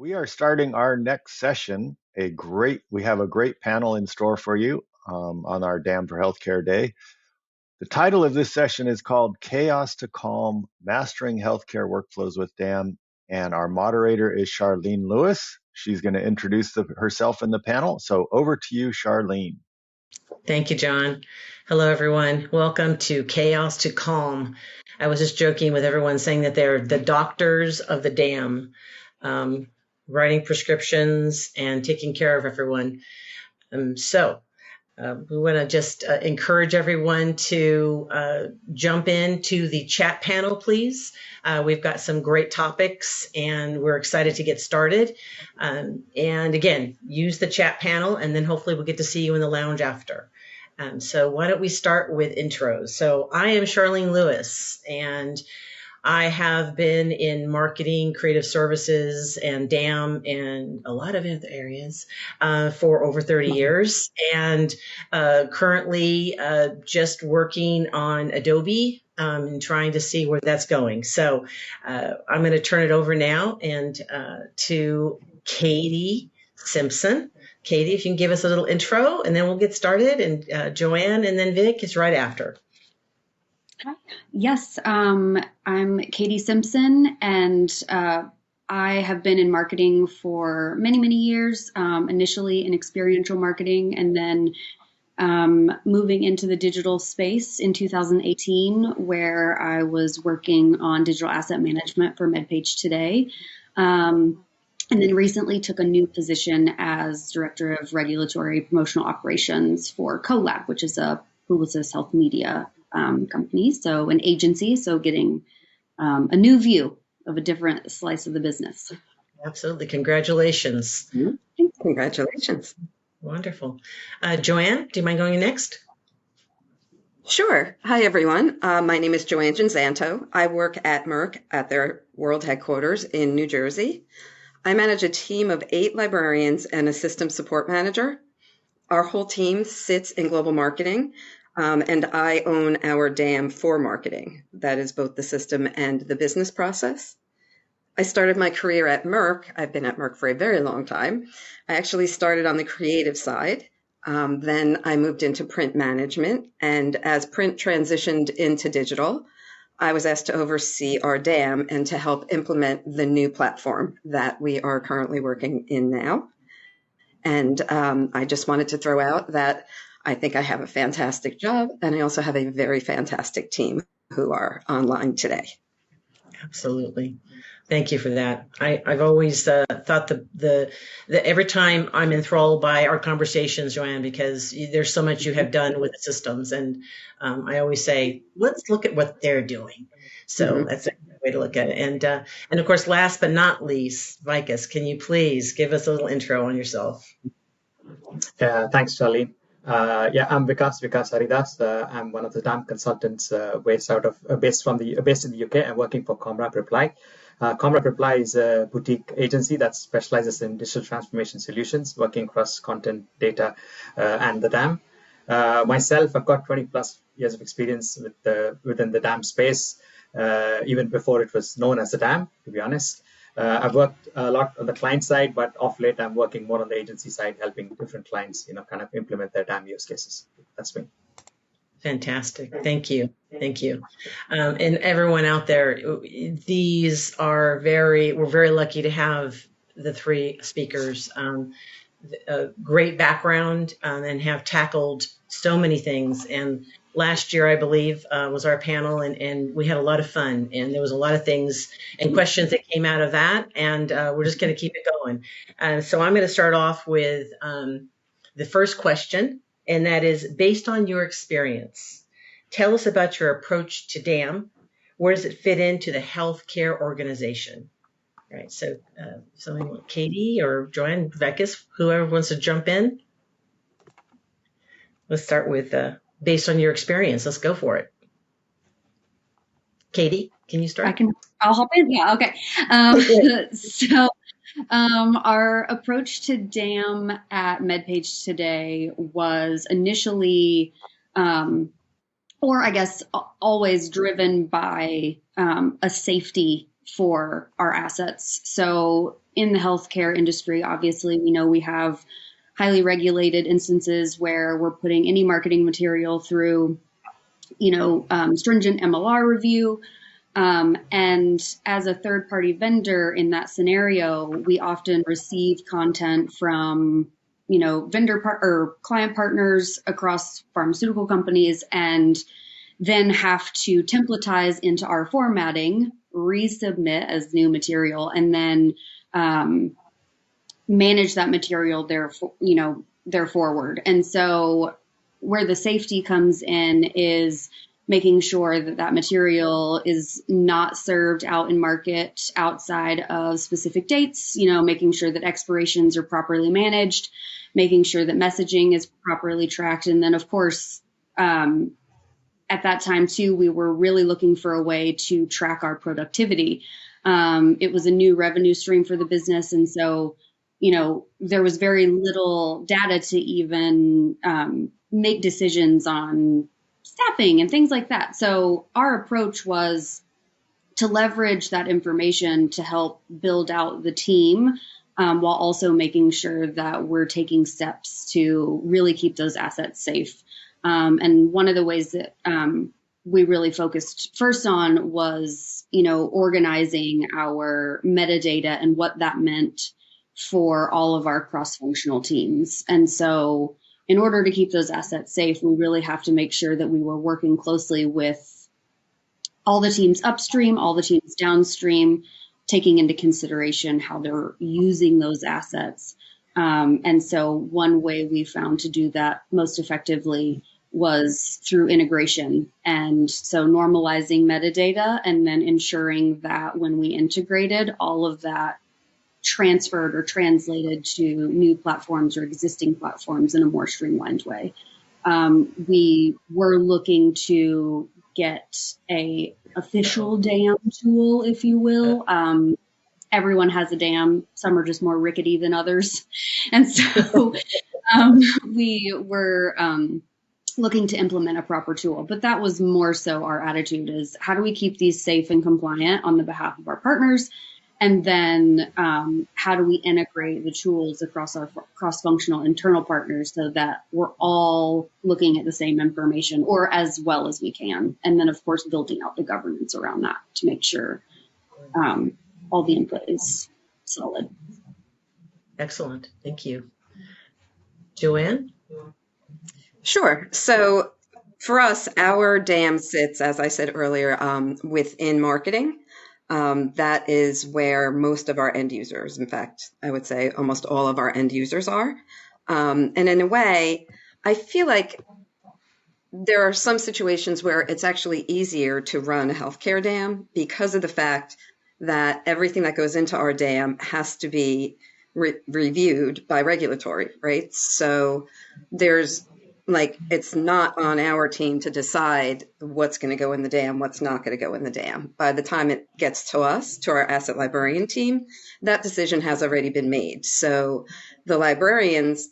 We are starting our next session. We have a great panel in store for you on our Dam for Healthcare Day. The title of this session is called Chaos to Calm, Mastering Healthcare Workflows with DAM. And our moderator is Charlene Lewis. She's going to introduce herself in the panel. So over to you, Charlene. Thank you, John. Hello, everyone. Welcome to Chaos to Calm. I was just joking with everyone saying that they're the doctors of the dam, writing prescriptions and taking care of everyone. We want to just encourage everyone to jump into the chat panel, please. We've got some great topics and we're excited to get started. And again, use the chat panel and then hopefully we'll get to see you in the lounge after. So why don't we start with intros? So I am Charlene Lewis and I have been in marketing, creative services, and DAM, and a lot of other areas for over 30 years, and currently just working on Adobe and trying to see where that's going. So I'm going to turn it over now and to Katie Simpson. Katie, if you can give us a little intro, and then we'll get started, and JoAnn, and then Vic is right after. Yes, I'm Katie Simpson, and I have been in marketing for many, many years, initially in experiential marketing, and then moving into the digital space in 2018, where I was working on digital asset management for MedPage Today, and then recently took a new position as Director of Regulatory Promotional Operations for CoLab, which is a Publicis health media company, so an agency, so getting a new view of a different slice of the business. Absolutely. Congratulations. Congratulations. Wonderful. JoAnn, do you mind going next? Sure. Hi, everyone. My name is JoAnn Genzanto. I work at Merck at their world headquarters in New Jersey. I manage a team of 8 librarians and a system support manager. Our whole team sits in global marketing. And I own our DAM for marketing. That is both the system and the business process. I started my career at Merck. I've been at Merck for a very long time. I actually started on the creative side. Then I moved into print management. And as print transitioned into digital, I was asked to oversee our DAM and to help implement the new platform that we are currently working in now. And I just wanted to throw out that I think I have a fantastic job, and I also have a very fantastic team who are online today. Absolutely. Thank you for that. I've always thought that every time I'm enthralled by our conversations, JoAnn, because there's so much you have done with the systems, and I always say, let's look at what they're doing. So that's a good way to look at it. And of course, last but not least, Vikas, can you please give us a little intro on yourself? Thanks, Charlene. I'm Vikas Haridas. I'm one of the DAM consultants based in the UK. I'm working for Comwrap Reply. Comwrap Reply is a boutique agency that specializes in digital transformation solutions, working across content, data, and the DAM. Myself, I've got 20 plus years of experience within the DAM space, even before it was known as the DAM, to be honest. I've worked a lot on the client side, but of late I'm working more on the agency side, helping different clients, kind of implement their DAM use cases. That's me. Fantastic. Thank you. Thank you. And everyone out there, we're very lucky to have the 3 speakers, a great background, and have tackled so many things. And last year, I believe, was our panel, and we had a lot of fun, and there was a lot of things and questions that came out of that, and we're just going to keep it going. So I'm going to start off with the first question, and that is, based on your experience, tell us about your approach to DAM. Where does it fit into the healthcare organization? All right, so Katie or JoAnn, Vikas, whoever wants to jump in. Let's start with based on your experience. Let's go for it. Katie, can you start? I'll hop in. Yeah, okay. So our approach to DAM at MedPage Today was initially, or I guess always driven by a safety for our assets. So in the healthcare industry, obviously, we know we have highly regulated instances where we're putting any marketing material through, stringent MLR review. And as a third-party vendor in that scenario, we often receive content from, vendor or client partners across pharmaceutical companies, and then have to templatize into our formatting, resubmit as new material, and then manage that material there forward. And so where the safety comes in is making sure that that material is not served out in market outside of specific dates, making sure that expirations are properly managed, making sure that messaging is properly tracked. And then, of course, at that time, too, we were really looking for a way to track our productivity. It was a new revenue stream for the business. And so, there was very little data to even make decisions on staffing and things like that. So our approach was to leverage that information to help build out the team, while also making sure that we're taking steps to really keep those assets safe. And one of the ways that we really focused first on was, organizing our metadata and what that meant for all of our cross-functional teams. And so in order to keep those assets safe, we really have to make sure that we were working closely with all the teams upstream, all the teams downstream, taking into consideration how they're using those assets. And so one way we found to do that most effectively was through integration. And so normalizing metadata and then ensuring that when we integrated, all of that transferred or translated to new platforms or existing platforms in a more streamlined way. We were looking to get a official DAM tool, if you will. Everyone has a DAM. Some are just more rickety than others. And so we were looking to implement a proper tool. But that was more so our attitude is how do we keep these safe and compliant on the behalf of our partners? And then how do we integrate the tools across our cross-functional internal partners so that we're all looking at the same information or as well as we can? And then, of course, building out the governance around that to make sure all the input is solid. Excellent. Thank you. JoAnn? Sure. So for us, our DAM sits, as I said earlier, within marketing. That is where most of our end users, in fact, I would say almost all of our end users are. And in a way, I feel like there are some situations where it's actually easier to run a healthcare DAM because of the fact that everything that goes into our DAM has to be reviewed by regulatory, right? So there's it's not on our team to decide what's going to go in the DAM, what's not going to go in the DAM. By the time it gets to us, to our asset librarian team, that decision has already been made. So the librarians,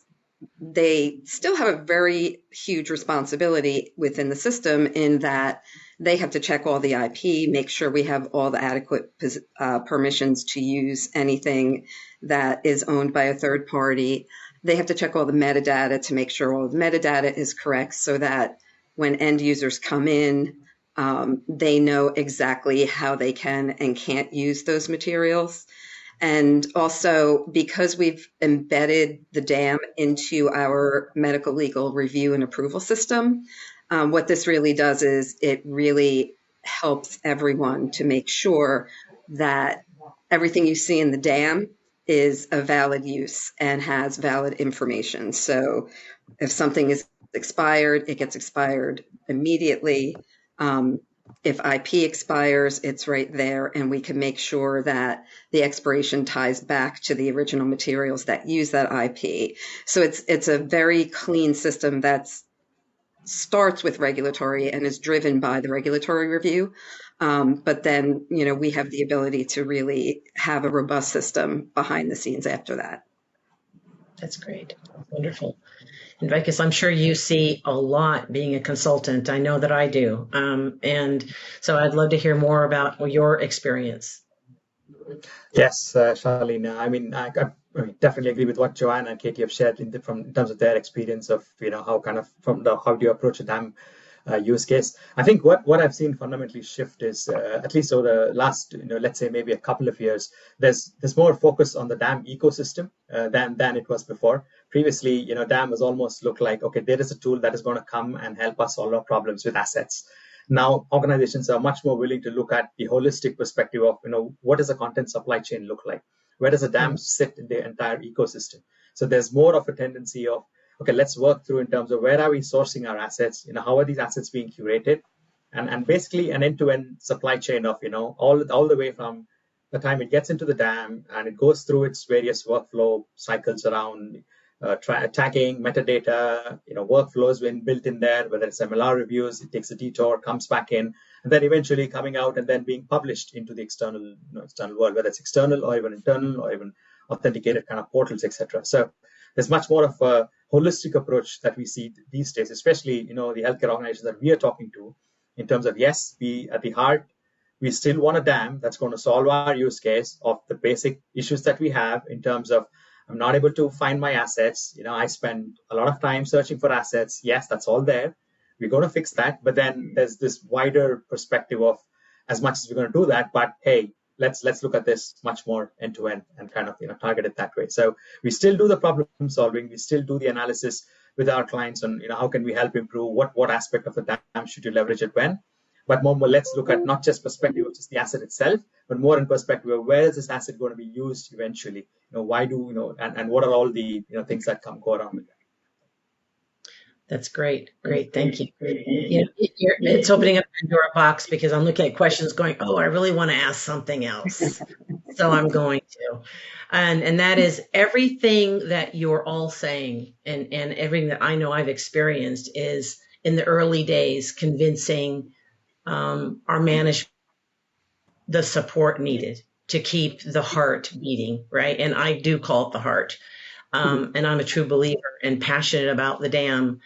they still have a very huge responsibility within the system in that they have to check all the IP, make sure we have all the adequate permissions to use anything that is owned by a third party. They have to check all the metadata to make sure all the metadata is correct so that when end users come in, they know exactly how they can and can't use those materials. And also, because we've embedded the DAM into our medical legal review and approval system, what this really does is it really helps everyone to make sure that everything you see in the DAM is a valid use and has valid information. So if something is expired, it gets expired immediately. If IP expires, it's right there, and we can make sure that the expiration ties back to the original materials that use that IP. So it's a very clean system that starts with regulatory and is driven by the regulatory review. But then, we have the ability to really have a robust system behind the scenes after that. That's great. Wonderful. And Vikas, I'm sure you see a lot being a consultant. I know that I do. And so I'd love to hear more about your experience. Yes, Charlene. I definitely agree with what JoAnn and Katie have shared in terms of their experience of how do you approach a DAM use case. I think what I've seen fundamentally shift is at least over the last let's say maybe a couple of years, there's more focus on the DAM ecosystem than it was before. Previously, DAM was almost looked like, okay, there is a tool that is going to come and help us solve our problems with assets. Now organizations are much more willing to look at the holistic perspective of what does a content supply chain look like, where does a DAM sit in the entire ecosystem. So there's more of a tendency of, okay, let's work through in terms of where are we sourcing our assets, how are these assets being curated, and basically an end-to-end supply chain of all the way from the time it gets into the DAM and it goes through its various workflow cycles around tagging, metadata, workflows when built in there, whether it's MLR reviews, it takes a detour, comes back in, and then eventually coming out and then being published into the external world, whether it's external or even internal or even authenticated kind of portals, etc. So there's much more of a holistic approach that we see these days, especially the healthcare organizations that we are talking to, in terms of, yes, at the heart, we still want a DAM that's going to solve our use case of the basic issues that we have in terms of, I'm not able to find my assets. I spend a lot of time searching for assets. Yes, that's all there. We're going to fix that. But then there's this wider perspective of, as much as we're going to do that, but hey, let's look at this much more end to end and kind of target it that way. So we still do the problem solving. We still do the analysis with our clients on how can we help improve, what aspect of the DAM should you leverage it when. But more, let's look at not just perspective of just the asset itself, but more in perspective of where is this asset going to be used eventually? Why do and what are all the things that go around with that? That's great. Great. Thank you. It's opening up a Pandora box because I'm looking at questions going, oh, I really want to ask something else. So I'm going to. And that is everything that you're all saying and everything that I know I've experienced is in the early days convincing our management the support needed to keep the heart beating, right? And I do call it the heart. And I'm a true believer and passionate about the DAM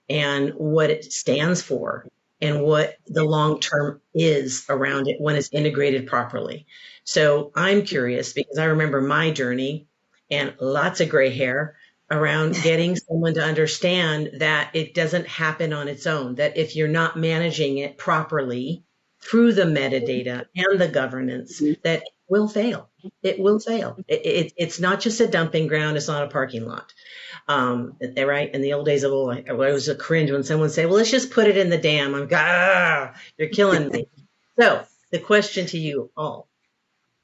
and what it stands for and what the long term is around it when it's integrated properly. So I'm curious because I remember my journey and lots of gray hair around getting someone to understand that it doesn't happen on its own, that if you're not managing it properly through the metadata and the governance, that it will fail. It will fail. It's not just a dumping ground. It's not a parking lot. Right? In the old days of old, I was a cringe when someone say, well, let's just put it in the DAM. I'm you're killing me. So the question to you all,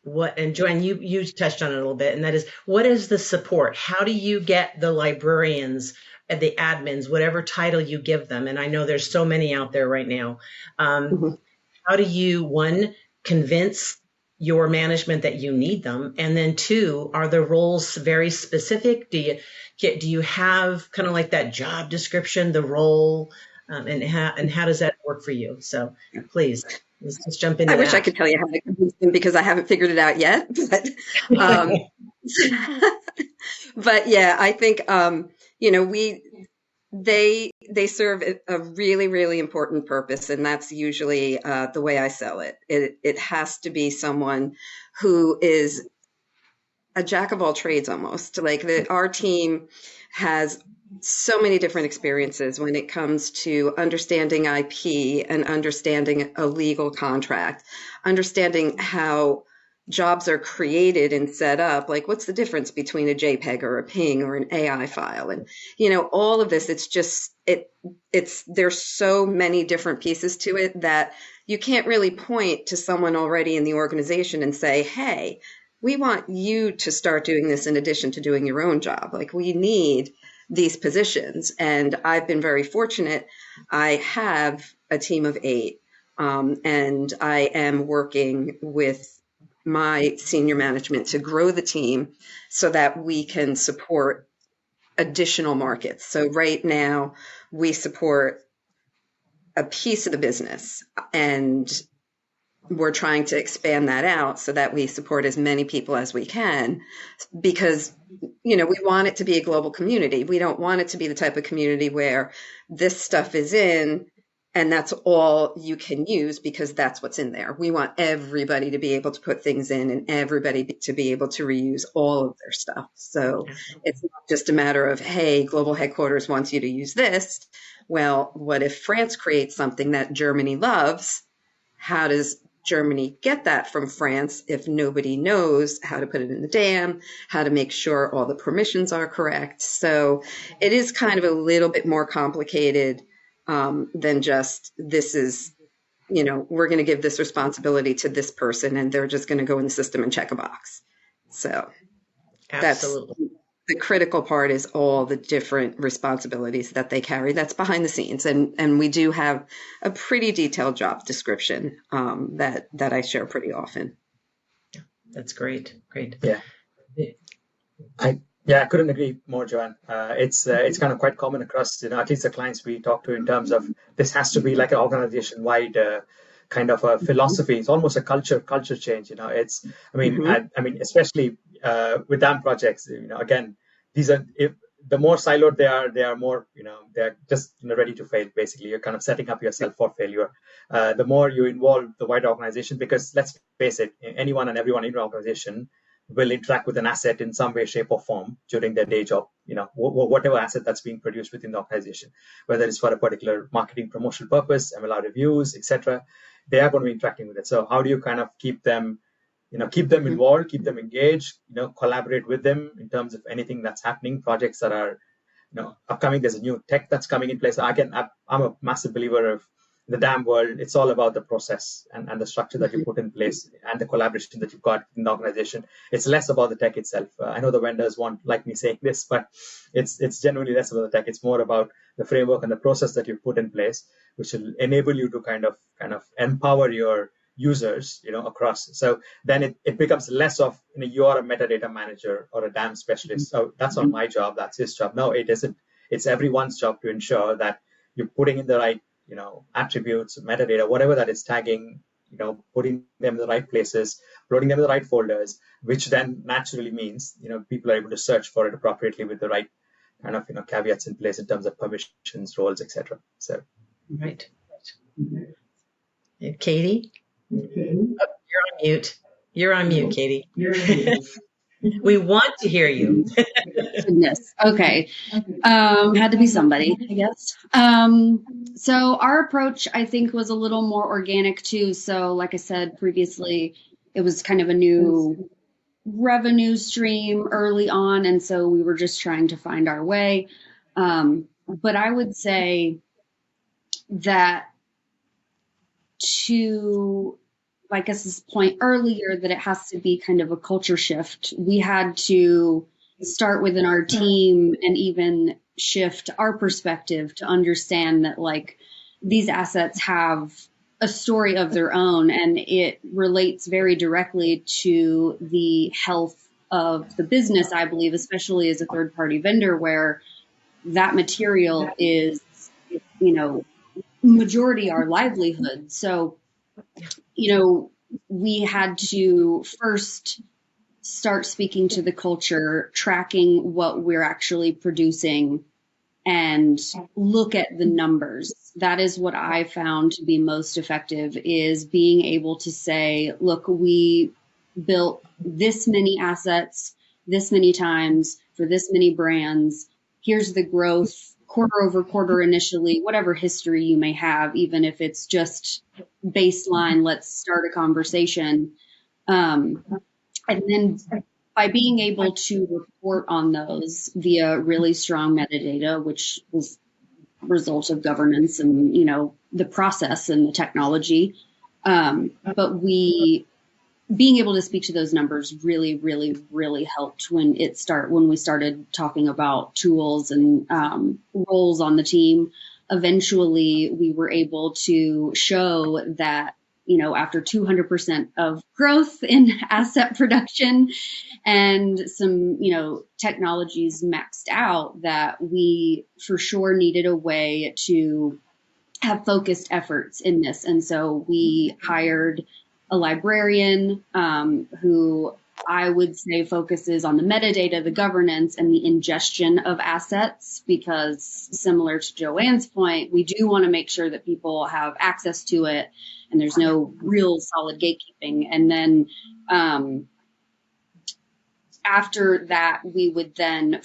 and JoAnn, you touched on it a little bit, and that is, what is the support? How do you get the librarians, the admins, whatever title you give them? And I know there's so many out there right now. How do you, one, convince your management that you need them? And then two, are the roles very specific? Do you have kind of like that job description, the role, and how does that work for you? So please, let's jump into that. I wish I could tell you how to convince them because I haven't figured it out yet. But yeah, I think, they serve a really, really important purpose, and that's usually the way I sell it. It has to be someone who is a jack of all trades almost. Like our team has so many different experiences when it comes to understanding IP and understanding a legal contract, understanding how jobs are created and set up, like what's the difference between a JPEG or a PNG or an AI file, and all of this. It's just there's so many different pieces to it that you can't really point to someone already in the organization and say, hey, we want you to start doing this in addition to doing your own job. Like, we need these positions. And I've been very fortunate. I have a team of 8, and I am working with my senior management to grow the team so that we can support additional markets. So right now we support a piece of the business, and we're trying to expand that out so that we support as many people as we can, because, we want it to be a global community. We don't want it to be the type of community where this stuff is in And that's all you can use because that's what's in there. We want everybody to be able to put things in and everybody to be able to reuse all of their stuff. So it's not just a matter of, hey, global headquarters wants you to use this. Well, what if France creates something that Germany loves? How does Germany get that from France if nobody knows how to put it in the dam, how to make sure all the permissions are correct? So it is kind of a little bit more complicated than just this is, we're going to give this responsibility to this person and they're just going to go in the system and check a box. So Absolutely. That's the critical part, is all the different responsibilities that they carry. That's behind the scenes. And we do have a pretty detailed job description that I share pretty often. That's great. Great. Yeah. I couldn't agree more, JoAnn. It's kind of quite common across, at least the clients we talk to, in terms of this has to be like an organization-wide kind of a philosophy. It's almost a culture change. It's, I mean, especially with DAM projects. Again, these are, if the more siloed they are more, they're just ready to fail. Basically, you're kind of setting up yourself for failure. The more you involve the wider organization, because let's face it, anyone and everyone in your organization will interact with an asset in some way, shape, or form during their day job, whatever asset that's being produced within the organization, whether it's for a particular marketing promotional purpose, MLR reviews, etc. They are going to be interacting with it. So how do you kind of keep them involved, keep them engaged, collaborate with them in terms of anything that's happening, projects that are, upcoming. There's a new tech that's coming in place. I'm a massive believer of the DAM world. It's all about the process and the structure that you put in place and the collaboration that you've got in the organization. It's less about the tech itself. I know the vendors won't like me saying this, but it's generally less about the tech. It's more about the framework and the process that you've put in place, which will enable you to kind of empower your users, across. So then it becomes less of, you are a metadata manager or a DAM specialist. So that's not my job. That's his job. No, it isn't. It's everyone's job to ensure that you're putting in the right, attributes, metadata, whatever that is, tagging, putting them in the right places, loading them in the right folders, which then naturally means, people are able to search for it appropriately with the right kind of, caveats in place in terms of permissions, roles, etc. So. Right. Katie? Oh, you're on mute. You're on mute, Katie. We want to hear you. Goodness. Okay. Had to be somebody, I guess. So our approach, I think, was a little more organic too. So like I said previously, it was kind of a new revenue stream early on. And so we were just trying to find our way. But I would say that to Vikas's point earlier, that it has to be kind of a culture shift. We had to start within our team and even shift our perspective to understand that these assets have a story of their own, and it relates very directly to the health of the business, I believe, especially as a third-party vendor, where that material is, majority our livelihood. So, we had to first start speaking to the culture, tracking what we're actually producing, and look at the numbers. That is what I found to be most effective, is being able to say, look, we built this many assets, this many times for this many brands. Here's the growth quarter over quarter initially, whatever history you may have, even if it's just baseline, let's start a conversation. And then by being able to report on those via really strong metadata, which was a result of governance and, the process and the technology. But being able to speak to those numbers really, really, really helped when we started talking about tools and roles on the team. Eventually, we were able to show that, after 200% of growth in asset production and some, technologies maxed out, that we for sure needed a way to have focused efforts in this. And so we hired a librarian who I would say focuses on the metadata, the governance, and the ingestion of assets, because similar to JoAnn's point, we do want to make sure that people have access to it and there's no real solid gatekeeping. And then after that, we would then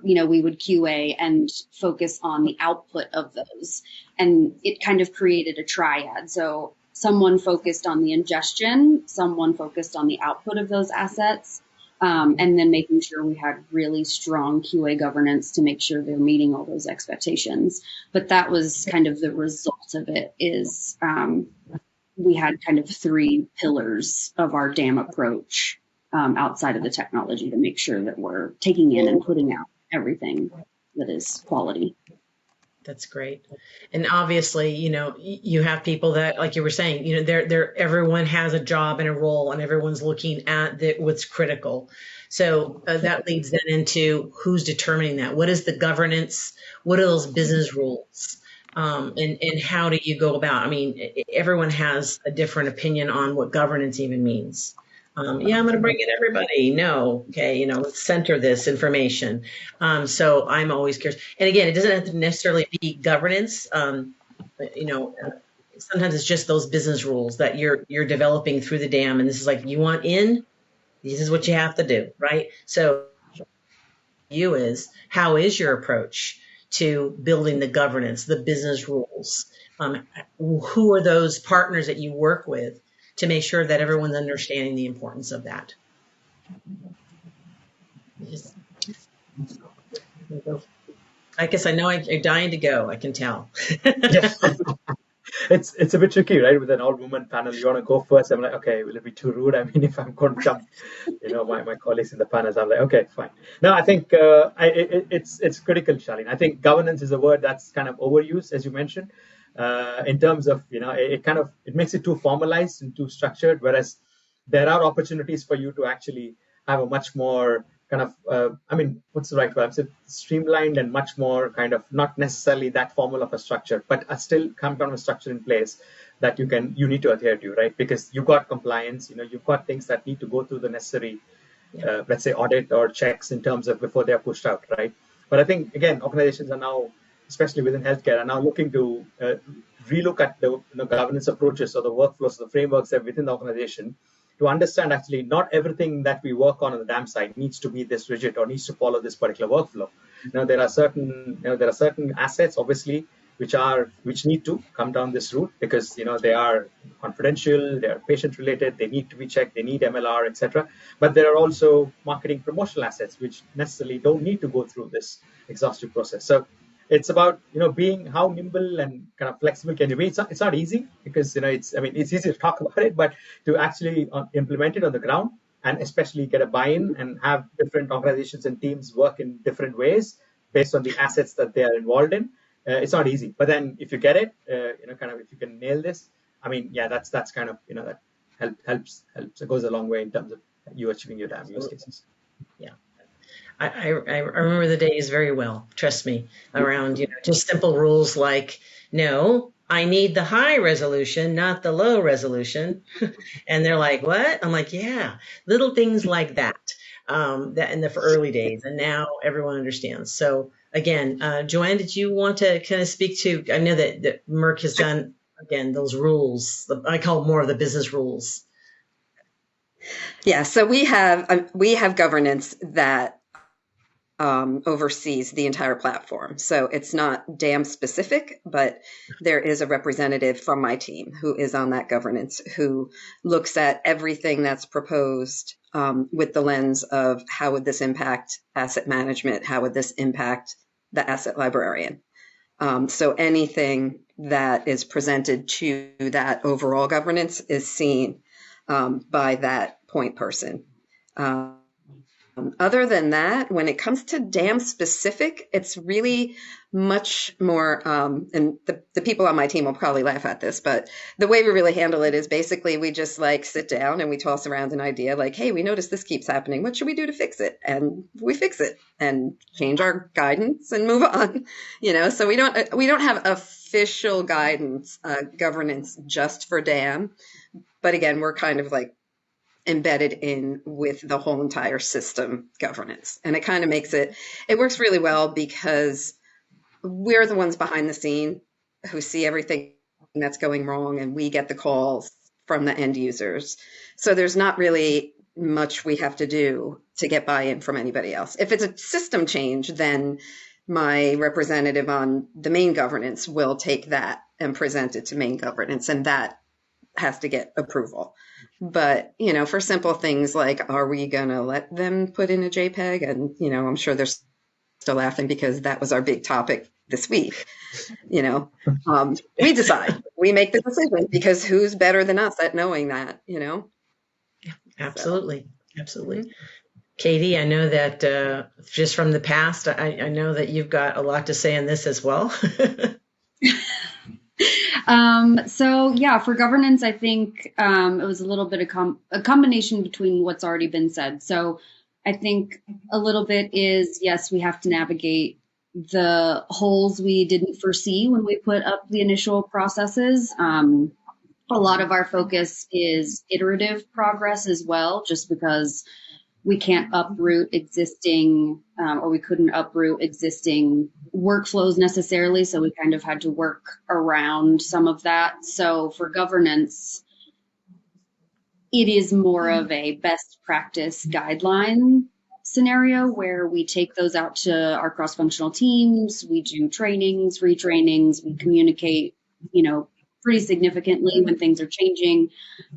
we would QA and focus on the output of those. And it kind of created a triad. So someone focused on the ingestion, someone focused on the output of those assets, and then making sure we had really strong QA governance to make sure they're meeting all those expectations. But that was kind of the result of it is we had kind of 3 pillars of our DAM approach outside of the technology to make sure that we're taking in and putting out everything that is quality. That's great. And obviously, you have people that, like you were saying, everyone has a job and a role, and everyone's looking at what's critical. So that leads then into who's determining that. What is the governance? What are those business rules? And how do you go about? I mean, everyone has a different opinion on what governance even means. I'm going to bring in everybody. No. Okay. Let's center this information. So I'm always curious. And again, it doesn't have to necessarily be governance. Sometimes it's just those business rules that you're developing through the DAM. And this is like, you want in, this is what you have to do. Right. So how is your approach to building the governance, the business rules? Who are those partners that you work with to make sure that everyone's understanding the importance of that? I guess I know I'm dying to go. I can tell. It's a bit tricky, right? With an all-woman panel, you want to go first. I'm like, okay, will it be too rude? I mean, if I'm going to jump, my colleagues in the panels, I'm like, okay, fine. No, I think it's critical, Charlene. I think governance is a word that's kind of overused, as you mentioned. In terms of, it makes it too formalized and too structured, whereas there are opportunities for you to actually have a much more kind of, what's the right word? Streamlined and much more kind of not necessarily that formal of a structure, but still come down with a structure in place that you need to adhere to, right? Because you've got compliance, you've got things that need to go through the necessary, let's say, audit or checks in terms of before they're pushed out, right? But I think, again, organizations are now, especially within healthcare, are now looking to relook at the governance approaches or the workflows, the frameworks that within the organization to understand actually not everything that we work on the DAM side needs to be this rigid or needs to follow this particular workflow. There are certain assets, obviously, which need to come down this route because they are confidential, they are patient related, they need to be checked, they need MLR, etc. But there are also marketing promotional assets which necessarily don't need to go through this exhaustive process. So it's about being how nimble and kind of flexible can you be. It's not easy because it's easy to talk about it, but to actually implement it on the ground and especially get a buy-in and have different organizations and teams work in different ways based on the assets that they are involved in. It's not easy, but then if you get it, if you can nail this, that's kind of that helps. It goes a long way in terms of you achieving your DAM use cases. Yeah. I remember the days very well, trust me, around, just simple rules like, no, I need the high resolution, not the low resolution. And they're like, what? I'm like, yeah, little things like that, that in the early days. And now everyone understands. So again, JoAnn, did you want to kind of speak to, I know that Merck has done, again, those rules, I call more of the business rules. Yeah, so we have governance that oversees the entire platform. So it's not DAM specific, but there is a representative from my team who is on that governance, who looks at everything that's proposed with the lens of how would this impact asset management? How would this impact the asset librarian? So anything that is presented to that overall governance is seen by that point person. Other than that, when it comes to DAM specific, it's really much more, and the people on my team will probably laugh at this, but the way we really handle it is basically we just sit down and we toss around an idea like, hey, we notice this keeps happening. What should we do to fix it? And we fix it and change our guidance and move on. So we don't have official guidance, governance just for DAM. But again, we're kind of embedded in with the whole entire system governance. And it kind of makes it works really well because we're the ones behind the scene who see everything that's going wrong, and we get the calls from the end users. So there's not really much we have to do to get buy-in from anybody else. If it's a system change, then my representative on the main governance will take that and present it to main governance, and that has to get approval. But, for simple things like, are we going to let them put in a JPEG? And, I'm sure they're still laughing because that was our big topic this week. We decide, we make the decision because who's better than us at knowing that, Yeah, absolutely. So. Absolutely. Katie, I know that just from the past, I know that you've got a lot to say on this as well. So yeah, for governance, I think it was a little bit of a combination between what's already been said. So I think a little bit is, yes, we have to navigate the holes we didn't foresee when we put up the initial processes. A lot of our focus is iterative progress as well, just because we can't uproot existing, or we couldn't uproot existing workflows necessarily. So we kind of had to work around some of that. So for governance, it is more of a best practice guideline scenario where we take those out to our cross-functional teams. We do trainings, retrainings, we communicate, pretty significantly when things are changing,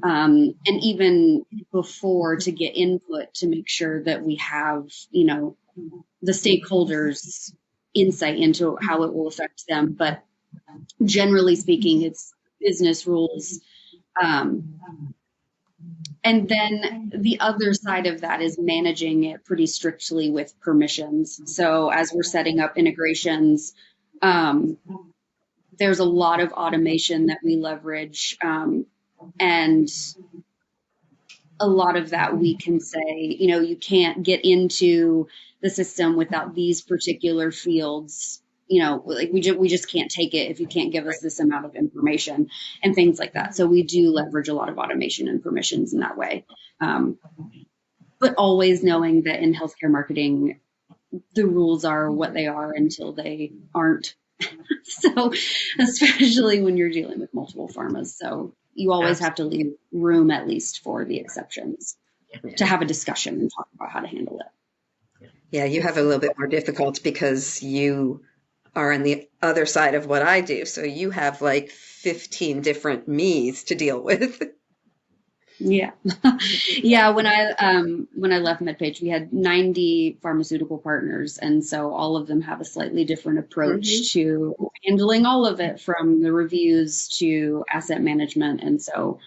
and even before to get input to make sure that we have, the stakeholders' insight into how it will affect them. But generally speaking, it's business rules. And then the other side of that is managing it pretty strictly with permissions. So as we're setting up integrations, there's a lot of automation that we leverage, and a lot of that we can say, you can't get into the system without these particular fields. Like we just can't take it if you can't give us this amount of information and things like that. So we do leverage a lot of automation and permissions in that way. But always knowing that in healthcare marketing, the rules are what they are until they aren't. So especially when you're dealing with multiple pharmas. So you always have to leave room at least for the exceptions to have a discussion and talk about how to handle it. Yeah, you have a little bit more difficult because you are on the other side of what I do. So you have like 15 different me's to deal with. Yeah. Yeah. When I left MedPage, we had 90 pharmaceutical partners. And so all of them have a slightly different approach to handling all of it, from the reviews to asset management. And so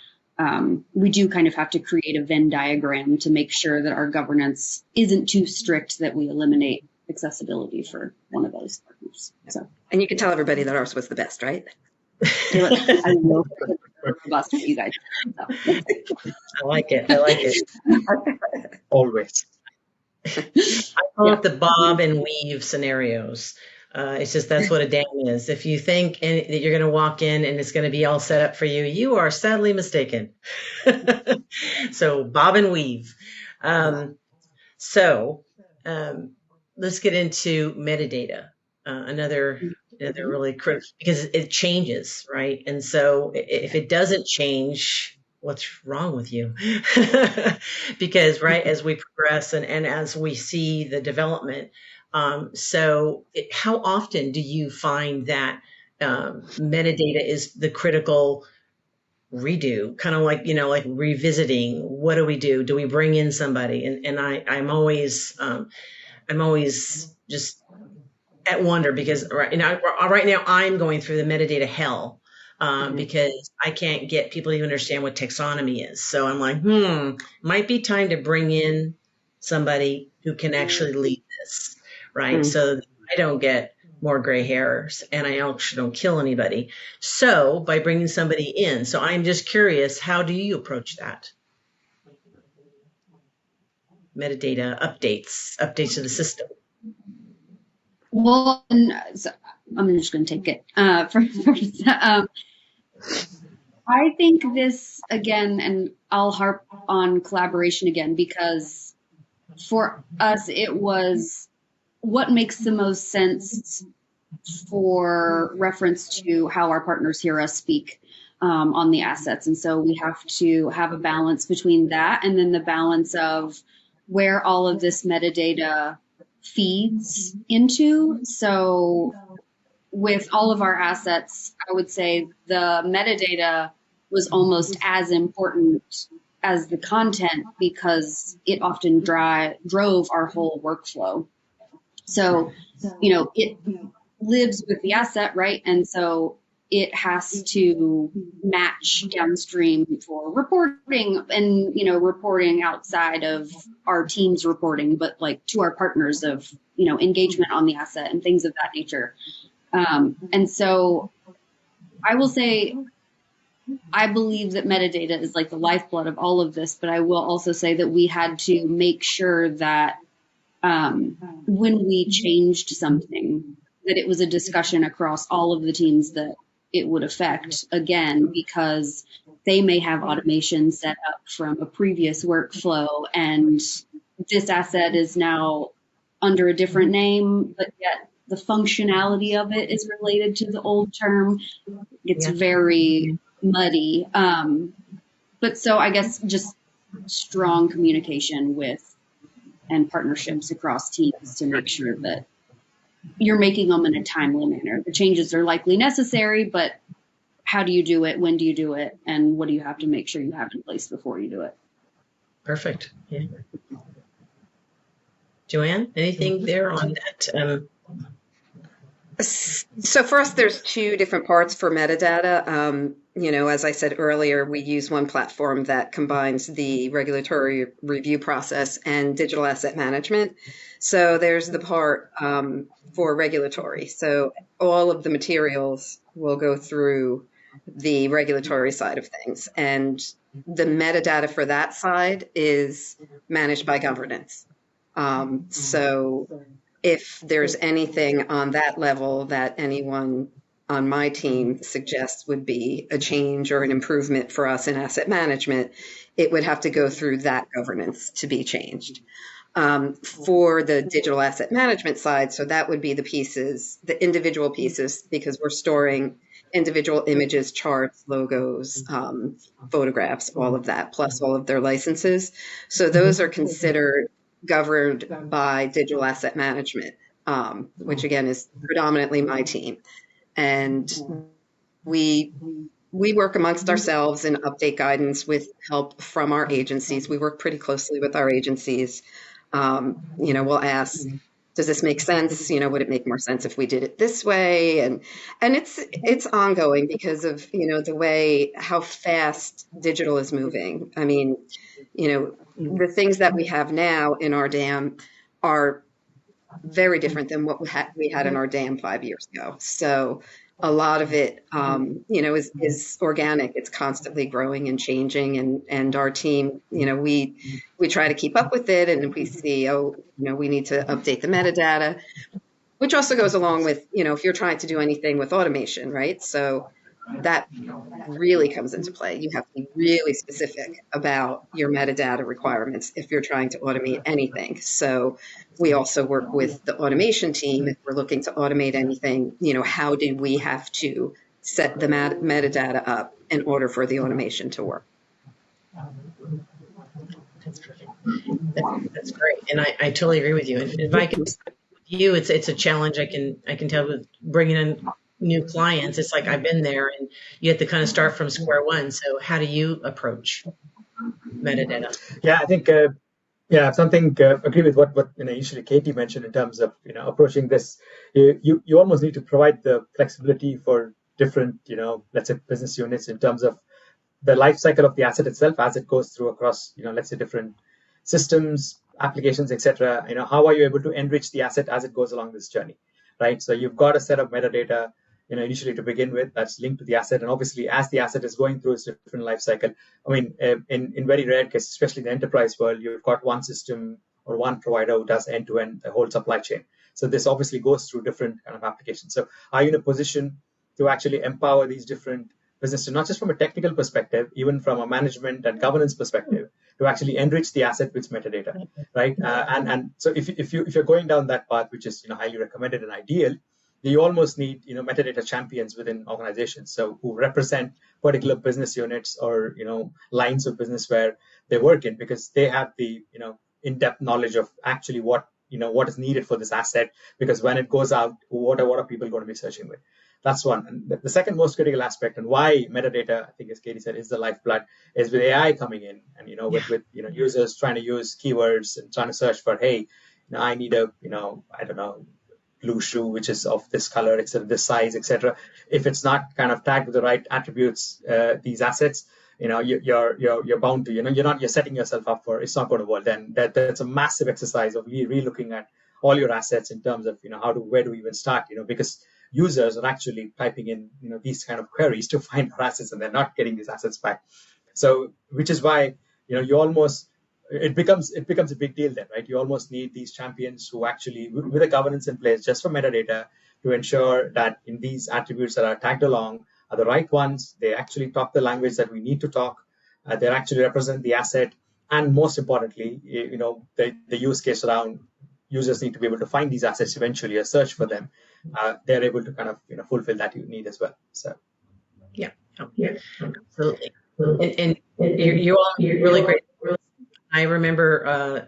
we do kind of have to create a Venn diagram to make sure that our governance isn't too strict that we eliminate accessibility for one of those partners. So, and you can tell everybody that ours was the best, right? I know robust for you guys. So. I like it. Always. I call it the bob and weave scenarios. It's just, that's what a dam is. If you think that you're going to walk in and it's going to be all set up for you, you are sadly mistaken. So bob and weave. Let's get into metadata. Another really critical, because it changes, right? And so if it doesn't change, what's wrong with you? Because as we progress and as we see the development, how often do you find that metadata is the critical redo, kind of like, like revisiting? What do we do? Do we bring in somebody? And I'm always just at wonder, because right now I'm going through the metadata hell, because I can't get people to even understand what taxonomy is. So I'm like, might be time to bring in somebody who can actually lead this, right? So that I don't get more gray hairs and I actually don't kill anybody. So by bringing somebody in, so I'm just curious, how do you approach that? Metadata updates to the system. Well, so I'm just going to take it first. I think this again, and I'll harp on collaboration again, because for us, it was what makes the most sense for reference to how our partners hear us speak on the assets. And so we have to have a balance between that and then the balance of where all of this metadata feeds into. So with all of our assets, I would say the metadata was almost as important as the content because it often drove our whole workflow. So, it lives with the asset, right? And so it has to match downstream for reporting and, reporting outside of our team's reporting, but like to our partners of, engagement on the asset and things of that nature. And so I will say, I believe that metadata is like the lifeblood of all of this, but I will also say that we had to make sure that when we changed something, that it was a discussion across all of the teams that it would affect, again, because they may have automation set up from a previous workflow, and this asset is now under a different name, but yet the functionality of it is related to the old term. It's very muddy. But so I guess just strong communication with and partnerships across teams to make sure that you're making them in a timely manner. The changes are likely necessary, but how do you do it? When do you do it? And what do you have to make sure you have in place before you do it? Perfect. Yeah. JoAnn, anything there on that? So for us, there's two different parts for metadata. As I said earlier, we use one platform that combines the regulatory review process and digital asset management. So there's the part for regulatory. So all of the materials will go through the regulatory side of things. And the metadata for that side is managed by governance. So if there's anything on that level that anyone on my team suggests would be a change or an improvement for us in asset management, it would have to go through that governance to be changed. For the digital asset management side, so that would be the pieces, the individual pieces, because we're storing individual images, charts, logos, photographs, all of that, plus all of their licenses. So those are considered governed by digital asset management, which again is predominantly my team. And we work amongst ourselves and update guidance with help from our agencies. We work pretty closely with our agencies. We'll ask, does this make sense? Would it make more sense if we did it this way? And it's ongoing because of, the way how fast digital is moving. I mean, the things that we have now in our DAM are very different than what we had in our DAM 5 years ago. So a lot of it, is organic. It's constantly growing and changing. And our team, we try to keep up with it. And if we see, we need to update the metadata, which also goes along with, if you're trying to do anything with automation, right? So that really comes into play. You have to be really specific about your metadata requirements if you're trying to automate anything. So we also work with the automation team if we're looking to automate anything. How do we have to set the metadata up in order for the automation to work? That's perfect. That's great, and I totally agree with you. And if I can, you, it's a challenge. I can tell with bringing in new clients. It's like I've been there, and you have to kind of start from square one. So how do you approach metadata? Yeah, I think something agree with what initially Katie mentioned in terms of approaching this. You almost need to provide the flexibility for different let's say business units in terms of the life cycle of the asset itself as it goes through across let's say different systems, applications, etc. How are you able to enrich the asset as it goes along this journey, right? So you've got a set of metadata initially to begin with that's linked to the asset, and obviously as the asset is going through its different life cycle, I mean in very rare cases, especially in the enterprise world, you've got one system or one provider who does end-to-end the whole supply chain. So this obviously goes through different kind of applications. So are you in a position to actually empower these different business to, not just from a technical perspective, even from a management and governance perspective, to actually enrich the asset with metadata, right? And so if you're going down that path, which is highly recommended and ideal, you almost need metadata champions within organizations, so who represent particular business units or lines of business where they work in, because they have the in-depth knowledge of actually what is needed for this asset, because when it goes out, what are people going to be searching with? That's one. And the second most critical aspect, and why metadata, I think as Katie said, is the lifeblood, is with AI coming in, and with users trying to use keywords and trying to search for, hey, I need a I don't know, blue shoe which is of this color, etc., this size, etc. If it's not kind of tagged with the right attributes, these assets, you're bound to, you're setting yourself up for, it's not going to work. Then that's a massive exercise of re-looking at all your assets in terms of where do we even start, because users are actually typing in these kind of queries to find our assets, and they're not getting these assets back. So which is why you almost, it becomes a big deal then, right? You almost need these champions who actually, with a governance in place just for metadata, to ensure that in these attributes that are tagged along are the right ones. They actually talk the language that we need to talk. They actually represent the asset, and most importantly, the use case around users need to be able to find these assets eventually, or search for them. They're able to kind of fulfill that need as well. So yeah, absolutely. And you all are really great. I remember,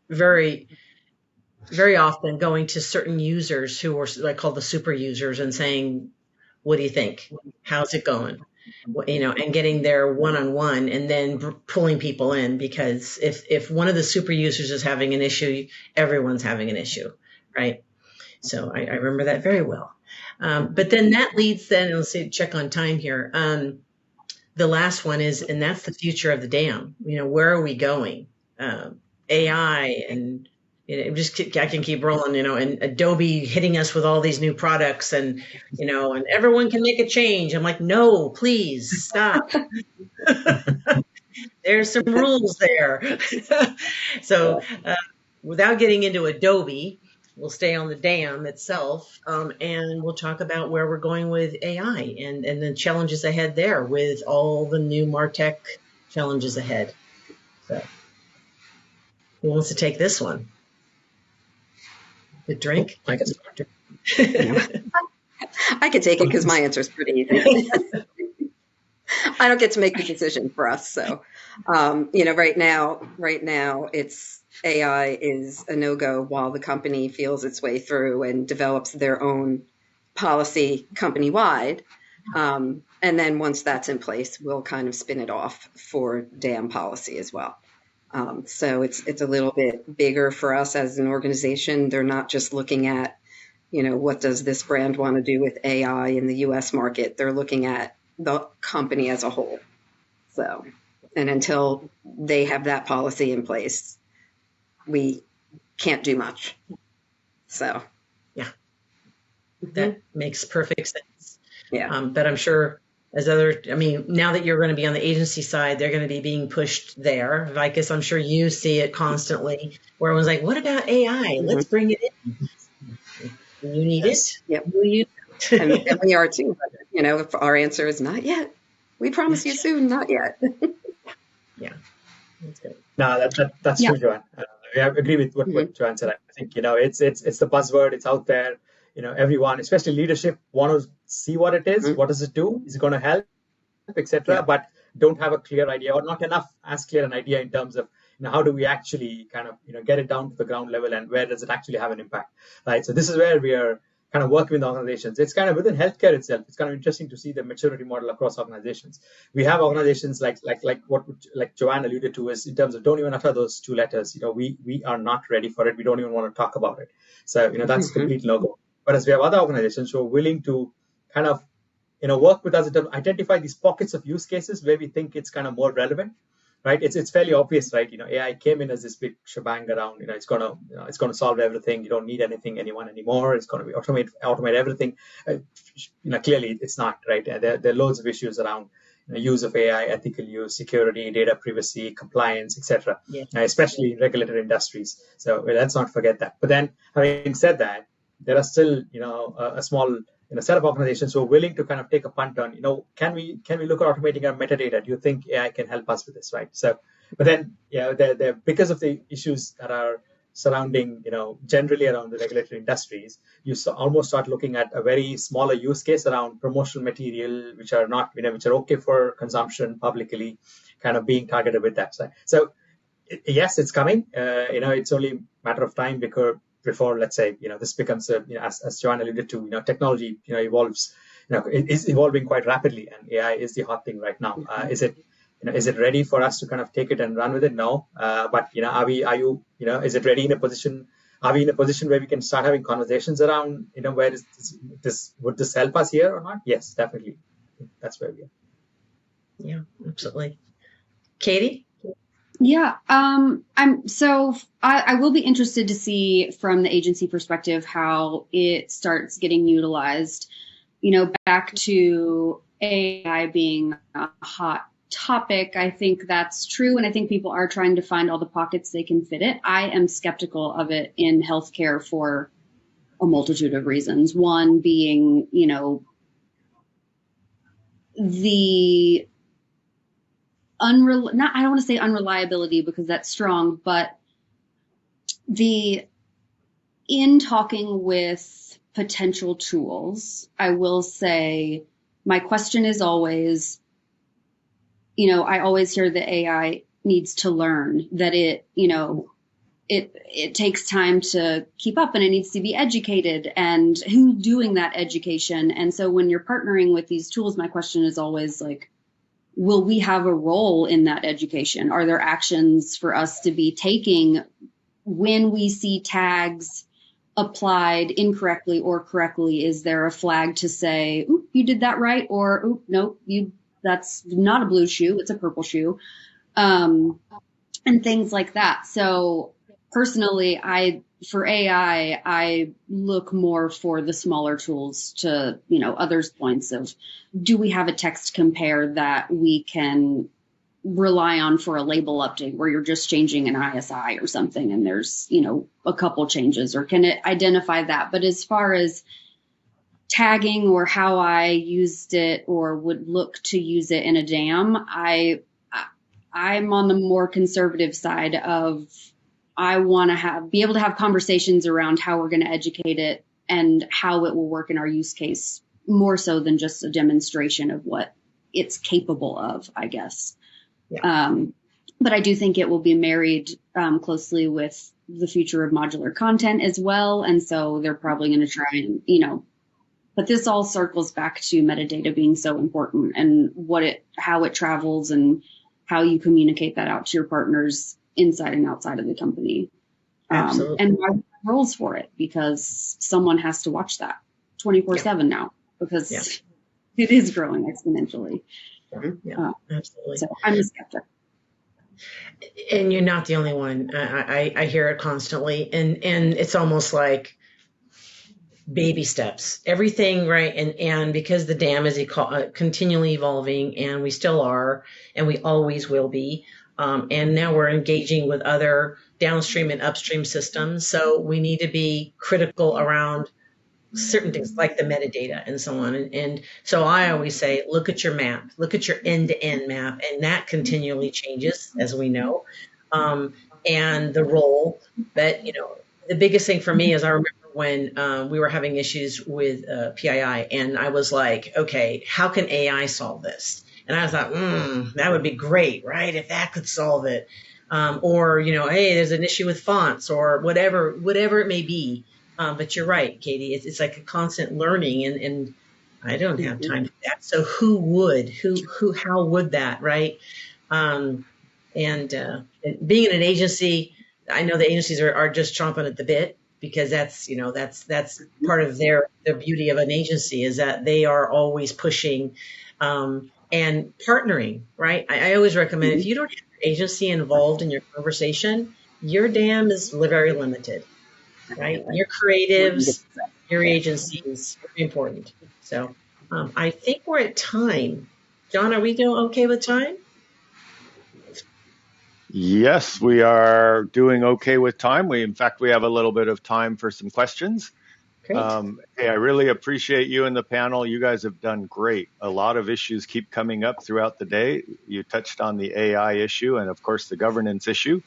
very, very often going to certain users who were like called the super users and saying, "What do you think? How's it going?" And getting their one-on-one, and then pulling people in, because if one of the super users is having an issue, everyone's having an issue, right? So I remember that very well. But then that leads then, let's see, check on time here. The last one is, and that's the future of the dam. Where are we going? AI, and I can keep rolling, and Adobe hitting us with all these new products, and and everyone can make a change. I'm like, no, please stop. There's some rules there. So without getting into Adobe, we'll stay on the dam itself, and we'll talk about where we're going with AI and the challenges ahead there with all the new MarTech challenges ahead. So who wants to take this one? Good drink? I can start. I could take it because my answer is pretty easy. I don't get to make the decision for us. So, right now it's AI is a no-go while the company feels its way through and develops their own policy company-wide. And then once that's in place, we'll kind of spin it off for DAM policy as well. So it's a little bit bigger for us as an organization. They're not just looking at, what does this brand want to do with AI in the US market? They're looking at the company as a whole. So, and until they have that policy in place, we can't do much. So, yeah, that makes perfect sense. Yeah. But I'm sure now that you're going to be on the agency side, they're going to be being pushed there. Vikas, I'm sure you see it constantly, where everyone's like, what about AI? Let's bring it in. You need it. Yep. And we are too. If our answer is not yet, we promise you soon, not yet. Yeah, that's good. No, that's true, JoAnn. I agree with what JoAnn said. I think it's the buzzword. It's out there. Everyone, especially leadership, want to see what it is. What does it do? Is it going to help, etc. Yeah. But don't have a clear idea, or not enough as clear an idea in terms of how do we actually kind of get it down to the ground level, and where does it actually have an impact, right? So this is where we are kind of working with organizations. It's kind of within healthcare itself. It's kind of interesting to see the maturity model across organizations. We have organizations like what JoAnn alluded to, is in terms of don't even utter those two letters. We are not ready for it. We don't even want to talk about it. So that's complete no-go. Whereas we have other organizations who are willing to kind of work with us to identify these pockets of use cases where we think it's kind of more relevant. Right, it's fairly obvious, right? AI came in as this big shebang around. It's gonna solve everything. You don't need anyone anymore. It's gonna be automate everything. Clearly it's not, right? There are loads of issues around use of AI, ethical use, security, data privacy, compliance, etc. Yeah. Especially in regulated industries. So let's not forget that. But then, having said that, there are still a small set of organizations who are willing to kind of take a punt on, can we look at automating our metadata? Do you think AI can help us with this, right? So, but then, they're because of the issues that are surrounding, generally around the regulatory industries, you almost start looking at a very smaller use case around promotional material, which are not, which are okay for consumption publicly, kind of being targeted with that side. So, yes, it's coming. It's only a matter of time before, let's say, this becomes as JoAnn alluded to, technology, evolves, it is evolving quite rapidly, and AI is the hot thing right now. Is it ready for us to kind of take it and run with it? No. But, is it ready in a position? Are we in a position where we can start having conversations around, where would this help us here or not? Yes, definitely. That's where we are. Yeah, absolutely. Katie? Yeah, I will be interested to see from the agency perspective how it starts getting utilized. Back to AI being a hot topic, I think that's true, and I think people are trying to find all the pockets they can fit it. I am skeptical of it in healthcare for a multitude of reasons. One being, the I don't want to say unreliability because that's strong, but in talking with potential tools, I will say my question is always, I always hear the AI needs to learn, that it takes time to keep up and it needs to be educated, and who's doing that education. And so when you're partnering with these tools, my question is always like, will we have a role in that education? Are there actions for us to be taking when we see tags applied incorrectly or correctly? Is there a flag to say, oop, you did that right? Or, oop, nope, that's not a blue shoe, it's a purple shoe. And things like that. So personally, for AI, I look more for the smaller tools to, others' points of, do we have a text compare that we can rely on for a label update where you're just changing an ISI or something and there's, a couple changes, or can it identify that? But as far as tagging or how I used it or would look to use it in a DAM, I'm on the more conservative side of, I want to be able to have conversations around how we're going to educate it and how it will work in our use case, more so than just a demonstration of what it's capable of, I guess. Yeah. But I do think it will be married closely with the future of modular content as well. And so they're probably going to try and, but this all circles back to metadata being so important and how it travels and how you communicate that out to your partners inside and outside of the company. And roles for it, because someone has to watch that 24/7 now, because it is growing exponentially. Yeah, absolutely. So I'm a skeptic. And you're not the only one. I hear it constantly, and it's almost like baby steps, everything, right? And because the dam is continually evolving, and we still are, and we always will be. And now we're engaging with other downstream and upstream systems. So we need to be critical around certain things like the metadata and so on. And so I always say, look at your map, look at your end-to-end map, and that continually changes, as we know. And the role that, the biggest thing for me is I remember when we were having issues with PII, and I was like, okay, how can AI solve this? And I thought, that would be great, right? If that could solve it. Or, hey, there's an issue with fonts or whatever it may be. But you're right, Katie, it's like a constant learning, and I don't have time for that. So how would that, right? And being in an agency, I know the agencies are just chomping at the bit, because that's part of their beauty of an agency, is that they are always pushing, and partnering, right? I always recommend, if you don't have your agency involved in your conversation, your dam is very limited, right? Your creatives, your agency is very important. So I think we're at time. John, are we doing okay with time? Yes, we are doing okay with time. In fact, we have a little bit of time for some questions. Great. Hey, I really appreciate you and the panel. You guys have done great. A lot of issues keep coming up throughout the day. You touched on the AI issue and, of course, the governance issue.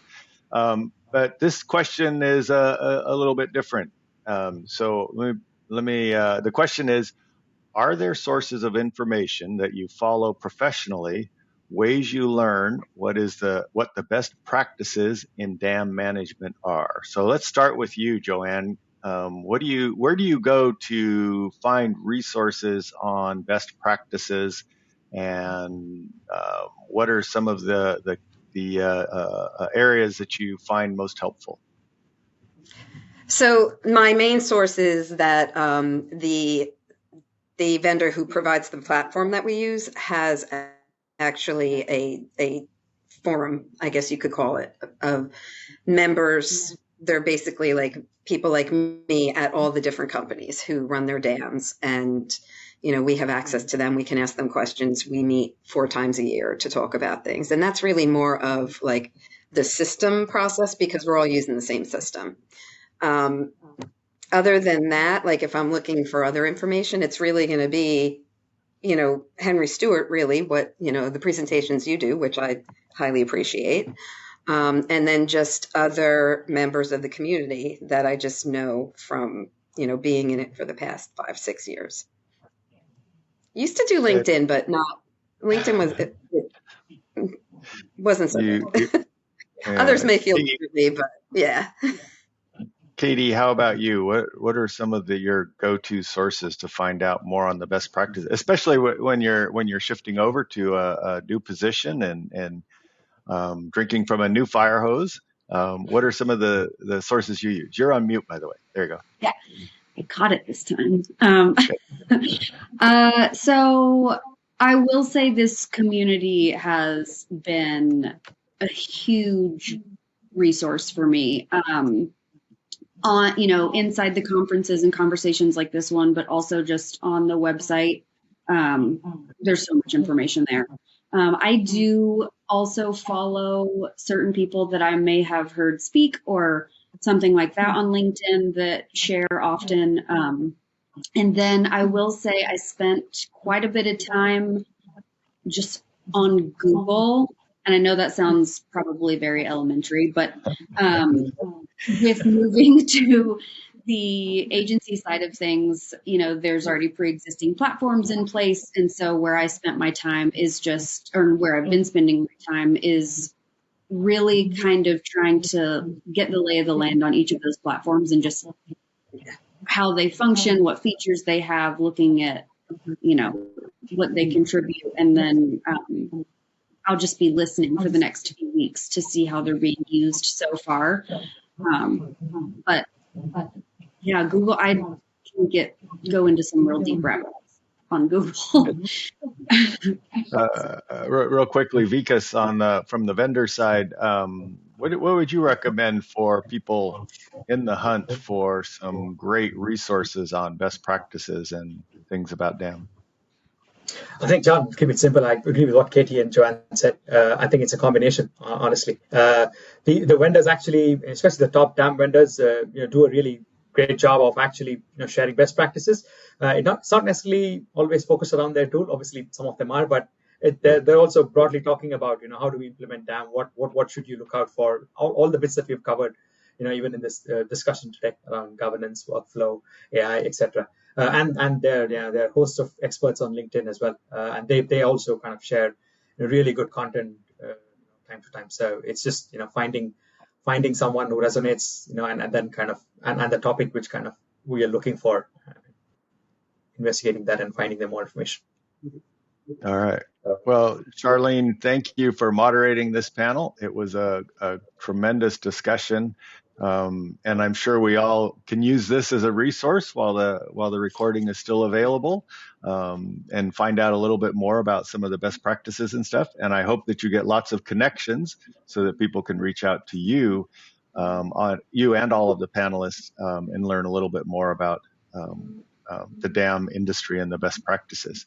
But this question is a little bit different. The question is, are there sources of information that you follow professionally, ways you learn what the best practices in dam management are? So let's start with you, JoAnn. Where do you go to find resources on best practices, and what are some of the areas that you find most helpful? So my main source is that the vendor who provides the platform that we use has actually a forum, I guess you could call it, of members. They're basically like people like me at all the different companies who run their dams, and we have access to them. We can ask them questions. We meet 4 times a year to talk about things, and that's really more of like the system process because we're all using the same system. Other than that, like if I'm looking for other information, it's really going to be, Henry Stewart, really, what, the presentations you do, which I highly appreciate. And then just other members of the community that I just know from, being in it for the past 5-6 years. Used to do LinkedIn, but LinkedIn wasn't so good. Others may feel differently, but yeah. Katie, how about you? What are some of your go-to sources to find out more on the best practices, especially when you're shifting over to a new position and drinking from a new fire hose? What are some of the sources you use? You're on mute, by the way. There you go. Yeah, I caught it this time. So I will say this community has been a huge resource for me. On inside the conferences and conversations like this one, but also just on the website. There's so much information there. I do also follow certain people that I may have heard speak or something like that on LinkedIn that share often. And then I will say I spent quite a bit of time just on Google. And I know that sounds probably very elementary, but with moving to the agency side of things, there's already pre-existing platforms in place. And so where I spent my time or where I've been spending my time is really kind of trying to get the lay of the land on each of those platforms and just how they function, what features they have, looking at, what they contribute. And then I'll just be listening for the next few weeks to see how they're being used so far. But yeah, Google, I can go into some real deep rabbit holes on Google. Real quickly, Vikas, from the vendor side, what would you recommend for people in the hunt for some great resources on best practices and things about dam? I think, John, to keep it simple, I agree with what Katie and JoAnn said. I think it's a combination, honestly. The vendors actually, especially the top dam vendors, do a really great job of actually sharing best practices. It's not necessarily always focused around their tool. Obviously, some of them are, but they're also broadly talking about how do we implement dam, what should you look out for, all the bits that we've covered, even in this discussion today around governance, workflow, AI, etc. And there are hosts of experts on LinkedIn as well, and they also kind of share really good content time to time. So it's just finding someone who resonates, and then kind of and the topic which kind of we are looking for, investigating that and finding them more information. All right. Well, Charlene, thank you for moderating this panel. It was a tremendous discussion. And I'm sure we all can use this as a resource while the recording is still available, and find out a little bit more about some of the best practices and stuff. And I hope that you get lots of connections so that people can reach out to you, on you and all of the panelists, and learn a little bit more about the dam industry and the best practices.